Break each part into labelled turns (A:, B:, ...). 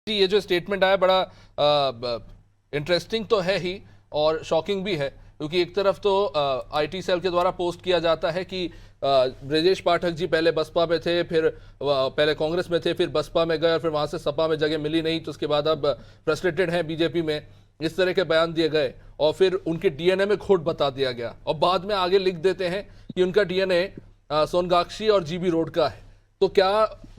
A: जी, ये जो स्टेटमेंट आया बड़ा इंटरेस्टिंग तो है ही और शॉकिंग भी है, क्योंकि एक तरफ तो आईटी सेल के द्वारा पोस्ट किया जाता है कि ब्रजेश पाठक जी पहले बसपा में थे, फिर पहले कांग्रेस में थे, फिर बसपा में गए और फिर वहां से सपा में जगह मिली नहीं, तो उसके बाद अब फ्रस्ट्रेटेड हैं बीजेपी में। इस तरह के बयान दिए गए और फिर उनके डीएनए में खोट बता दिया गया और बाद में आगे लिख देते हैं कि उनका डीएनए सोनगाक्षी और जीबी रोड का है। तो क्या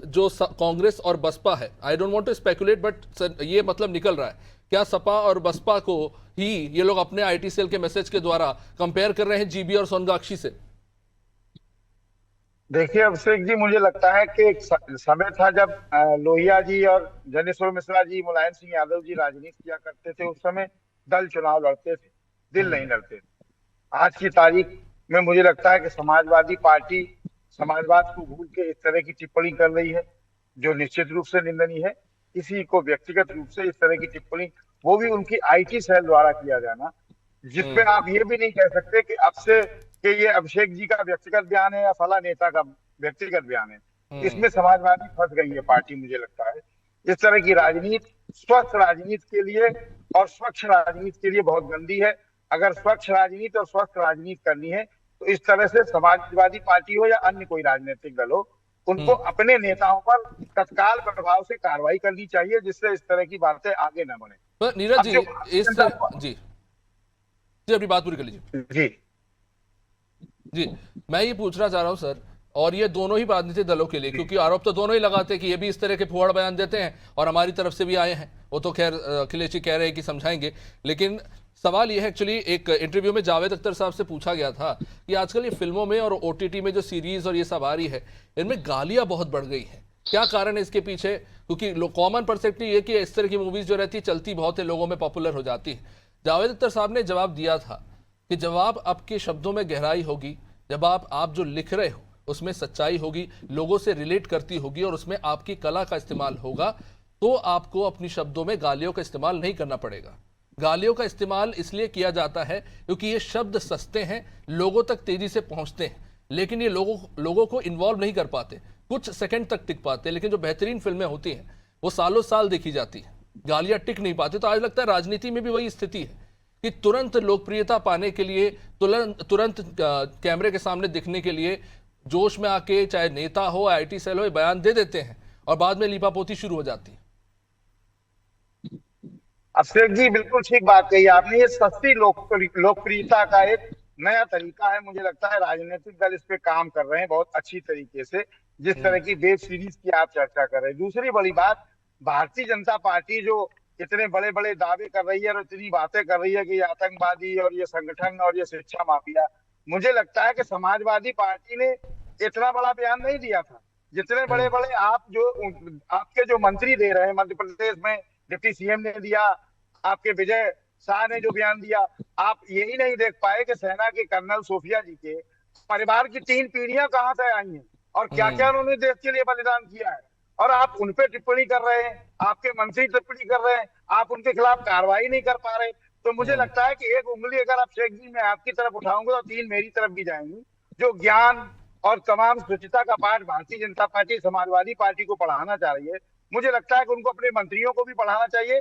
A: जो कांग्रेस और बसपा है, I don't want to speculate, but ये मतलब निकल रहा है, क्या सपा और बसपा को ही ये लोग अपने आईटी सेल के मैसेज के द्वारा कंपेयर कर रहे हैं जीबी और सोनगाक्षी से?
B: देखिए अभिषेक जी, मुझे लगता है कि एक समय था जब लोहिया जी और जनेश्वर मिश्रा जी, मुलायम सिंह यादव जी राजनीति किया करते थे। उस समय दल चुनाव लड़ते थे, दिल नहीं लड़ते थे। आज की तारीख में मुझे लगता है कि समाजवादी पार्टी समाजवाद को भूल के इस तरह की टिप्पणी कर रही है, जो निश्चित रूप से निंदनीय है। किसी को व्यक्तिगत रूप से इस तरह की टिप्पणी, वो भी उनकी आईटी सेल द्वारा किया जाना, जिसपे आप ये भी नहीं कह सकते कि अब से कि ये अभिषेक जी का व्यक्तिगत बयान है या फला नेता का व्यक्तिगत बयान है। इसमें समाजवादी फंस गई है पार्टी, मुझे लगता है। इस तरह की राजनीति स्वस्थ राजनीति के लिए और स्वच्छ राजनीति के लिए बहुत गंदी है। अगर स्वच्छ राजनीति और स्वस्थ राजनीति करनी है तो इस तरह से समाजवादी पार्टी हो या अन्य कोई राजनीतिक दल हो, उनको अपने नेताओं पर तत्काल प्रभाव से कार्रवाई करनी चाहिए, जिससे इस तरह की बातें आगे न बढ़े।
A: पर नीरज
B: अब
A: जी,
B: जो
A: इस जी जी अपनी बात पूरी कर लीजिए।
B: जी
A: जी, मैं ये पूछना चाह रहा हूं सर, और ये दोनों ही राजनीतिक दलों के लिए, क्योंकि आरोप तो दोनों ही लगाते हैं कि ये भी इस तरह के फुहाड़ बयान देते हैं और हमारी तरफ से भी आए हैं। वो तो खैर अखिलेश जी कह रहे हैं कि समझाएंगे, लेकिन सवाल ये है, एक्चुअली एक इंटरव्यू में जावेद अख्तर साहब से पूछा गया था कि आजकल ये फिल्मों में और ओटीटी में जो सीरीज और ये सब आ रही है, इनमें गालियां बहुत बढ़ गई हैं, क्या कारण है इसके पीछे? क्योंकि कॉमन परसेप्टिव ये कि इस तरह की मूवीज जो रहती है चलती बहुत है, लोगों में पॉपुलर हो जाती है। जावेद अख्तर साहब ने जवाब दिया था कि जवाब आपके शब्दों में गहराई होगी, जब आप जो लिख रहे हो उसमें सच्चाई होगी, लोगों से रिलेट करती होगी और उसमें आपकी कला का इस्तेमाल होगा, तो आपको अपनी शब्दों में गालियों का इस्तेमाल नहीं करना पड़ेगा। गालियों का इस्तेमाल इसलिए किया जाता है क्योंकि ये शब्द सस्ते हैं, लोगों तक तेजी से पहुंचते हैं, लेकिन ये लोगों को इन्वॉल्व नहीं कर पाते, कुछ सेकंड तक टिक पाते। लेकिन जो बेहतरीन फिल्में होती हैं वो सालों साल देखी जाती है, गालियां टिक नहीं पाती। तो आज लगता है राजनीति में भी वही स्थिति है कि तुरंत लोकप्रियता पाने के लिए, तुरंत कैमरे के सामने दिखने के लिए जोश में आके, चाहे नेता हो आईटी सेल हो, बयान दे देते हैं और बाद में लीपापोती शुरू हो जाती है।
B: अभिषेक जी, बिल्कुल ठीक बात कही आपने। ये सस्ती लोकप्रियता का एक नया तरीका है। मुझे लगता है राजनीतिक दल इस पे काम कर रहे हैं बहुत अच्छी तरीके से, जिस तरह की वेब सीरीज की आप चर्चा कर रहे हैं। दूसरी बड़ी बात, भारतीय जनता पार्टी जो इतने बड़े बड़े दावे कर रही है और इतनी बातें कर रही है कि ये आतंकवादी और ये संगठन और ये शिक्षा माफिया, मुझे लगता है कि समाजवादी पार्टी ने इतना बड़ा बयान नहीं दिया था जितने बड़े बड़े आपके जो मंत्री दे रहे हैं। मध्य प्रदेश में डिप्टी सीएम ने दिया, आपके विजय शाह ने जो बयान दिया। आप यही नहीं देख पाए कि सेना के कर्नल सोफिया जी के परिवार की 3 पीढ़ियां कहां से आई हैं और क्या क्या उन्होंने देश के लिए बलिदान किया है, और आप उन पे टिप्पणी कर रहे हैं, आपके मंत्री टिप्पणी कर रहे हैं, आप उनके खिलाफ कार्रवाई नहीं कर पा रहे। तो मुझे लगता है कि एक उंगली अगर आप शेख जी मैं आपकी तरफ उठाऊंगा तो 3 मेरी तरफ भी जाएंगी। जो ज्ञान और तमाम स्वच्छता का पाठ भारतीय जनता पार्टी समाजवादी पार्टी को पढ़ाना चाह रही है, मुझे लगता है कि उनको अपने मंत्रियों को भी पढ़ाना चाहिए।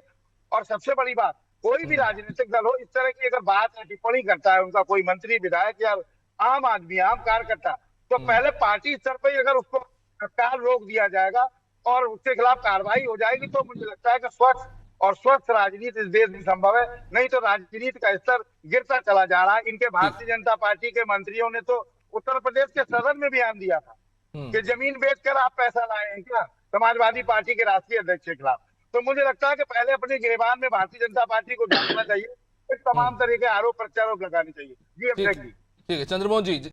B: और सबसे बड़ी बात, कोई भी राजनीतिक दल हो, इस तरह की अगर बात है, टिप्पणी करता है उनका कोई मंत्री, विधायक या आम आदमी, आम कार्यकर्ता, तो पहले पार्टी स्तर पर ही अगर उसको तत्काल रोक दिया जाएगा और उसके खिलाफ कार्रवाई हो जाएगी, तो मुझे लगता है कि स्वच्छ और स्वस्थ राजनीति इस देश में संभव है। नहीं तो राजनीति का स्तर गिरता चला जा रहा है। इनके भारतीय जनता पार्टी के मंत्रियों ने तो उत्तर प्रदेश के सदन में बयान दिया था कि जमीन बेचकर आप पैसा लाए हैं क्या समाजवादी पार्टी के राष्ट्रीय अध्यक्ष के खिलाफ। तो मुझे लगता है कि पहले अपने गिरबान में भारतीय जनता पार्टी को झांकना चाहिए, फिर तमाम तरह के आरोप प्रत्यारोप लगाने चाहिए। जी अभिषेक जी।
A: ठीक है चंद्रमोहन जी।